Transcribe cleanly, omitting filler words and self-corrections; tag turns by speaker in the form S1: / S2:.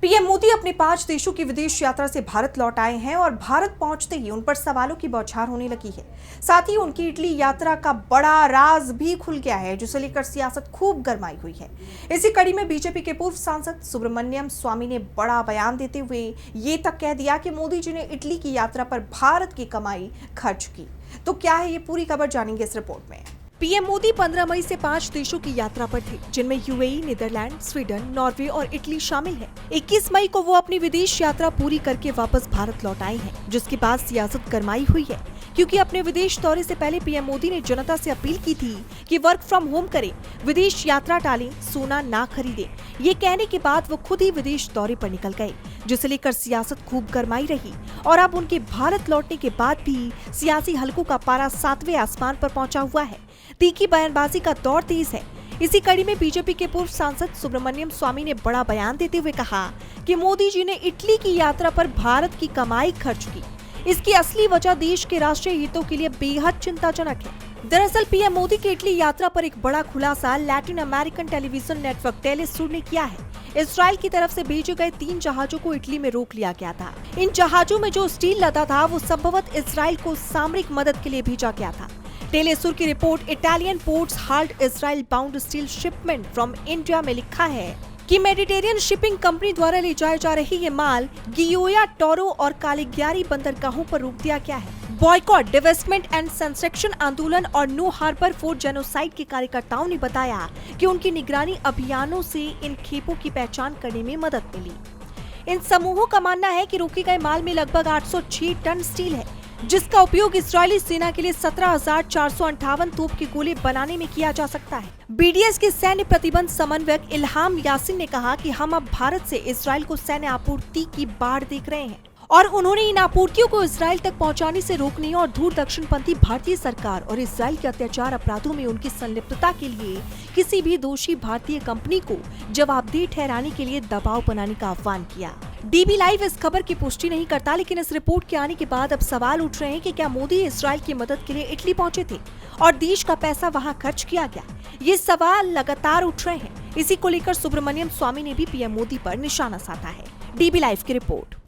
S1: PM Modi अपने 5 देशों की विदेश यात्रा से भारत लौट आए हैं और भारत पहुंचते ही उन पर सवालों की बौछार होने लगी है। साथ ही उनकी इटली यात्रा का बड़ा राज भी खुल गया है, जिसे लेकर सियासत खूब गरमाई हुई है। इसी कड़ी में बीजेपी के पूर्व सांसद सुब्रमण्यम स्वामी ने बड़ा बयान देते हुए ये तक कह दिया कि मोदी जी ने इटली की यात्रा पर भारत की कमाई खर्च की। तो क्या है ये पूरी खबर, जानेंगे इस रिपोर्ट में। पीएम मोदी 15 मई से 5 देशों की यात्रा पर थे, जिनमें यूएई, नीदरलैंड, स्वीडन, नॉर्वे और इटली शामिल है। 21 मई को वो अपनी विदेश यात्रा पूरी करके वापस भारत लौट आए हैं, जिसके बाद सियासत गरमाई हुई है, क्योंकि अपने विदेश दौरे से पहले पीएम मोदी ने जनता से अपील की थी कि वर्क फ्रॉम होम करें, विदेश यात्रा टालें, सोना ना खरीदें। ये कहने के बाद वो खुद ही विदेश दौरे पर निकल गए, जिसे लेकर सियासत खूब गरमाई रही। और अब उनके भारत लौटने के बाद भी सियासी हलकों का पारा 7वें आसमान पर पहुंचा हुआ है। तीखी बयानबाजी का दौर तेज है। इसी कड़ी में बीजेपी के पूर्व सांसद सुब्रमण्यम स्वामी ने बड़ा बयान देते हुए कहा कि मोदी जी ने इटली की यात्रा पर भारत की कमाई खर्च की। इसकी असली वजह देश के राष्ट्रीय हितों के लिए बेहद चिंताजनक है। दरअसल पीएम मोदी की इटली यात्रा पर एक बड़ा खुलासा लैटिन अमेरिकन टेलीविजन नेटवर्क टेलीसुर ने किया है। इजराइल की तरफ से भेजे गए 3 जहाजों को इटली में रोक लिया गया था। इन जहाजों में जो स्टील लदा था वो संभवतः इजराइल को सामरिक मदद के लिए भेजा गया था। टेलीसुर की report Italian ports halt Israel bound steel shipment from India में लिखा है कि मेडिटेरियन शिपिंग कंपनी द्वारा ले जाए जा रही ये माल गियोया, टोरो और कालिग्यारी बंदरगाहों पर रोक दिया गया है। बॉयकॉट, डिवेस्टमेंट एंड सेंसेक्शन आंदोलन और नो हार्बर फोर्ट जेनोसाइड के कार्यकर्ताओं ने बताया कि उनकी निगरानी अभियानों से इन खेपों की पहचान करने में मदद मिली। इन समूहों का मानना है कि रोके गए माल में लगभग 806 टन स्टील है, जिसका उपयोग इजरायली सेना के लिए 17,458 तोप के गोले बनाने में किया जा सकता है। बीडीएस के सैन्य प्रतिबंध समन्वयक इल्हाम यासिन ने कहा कि हम अब भारत से इजराइल को सैन्य आपूर्ति की बाढ़ देख रहे हैं और उन्होंने इन आपूर्तियों को इजराइल तक पहुंचाने से रोकने और दूर दक्षिणपंथी भारतीय सरकार और इजराइल के अत्याचार अपराधों में उनकी संलिप्तता के लिए किसी भी दोषी भारतीय कंपनी को जवाबदेह ठहराने के लिए दबाव बनाने का आह्वान किया। डीबी लाइव इस खबर की पुष्टि नहीं करता, लेकिन इस रिपोर्ट के आने के बाद अब सवाल उठ रहे हैं कि क्या मोदी इजराइल की मदद के लिए इटली पहुंचे थे और देश का पैसा वहां खर्च किया गया। ये सवाल लगातार उठ रहे हैं। इसी को लेकर सुब्रमण्यम स्वामी ने भी पीएम मोदी पर निशाना साधा है। डीबी लाइव की रिपोर्ट।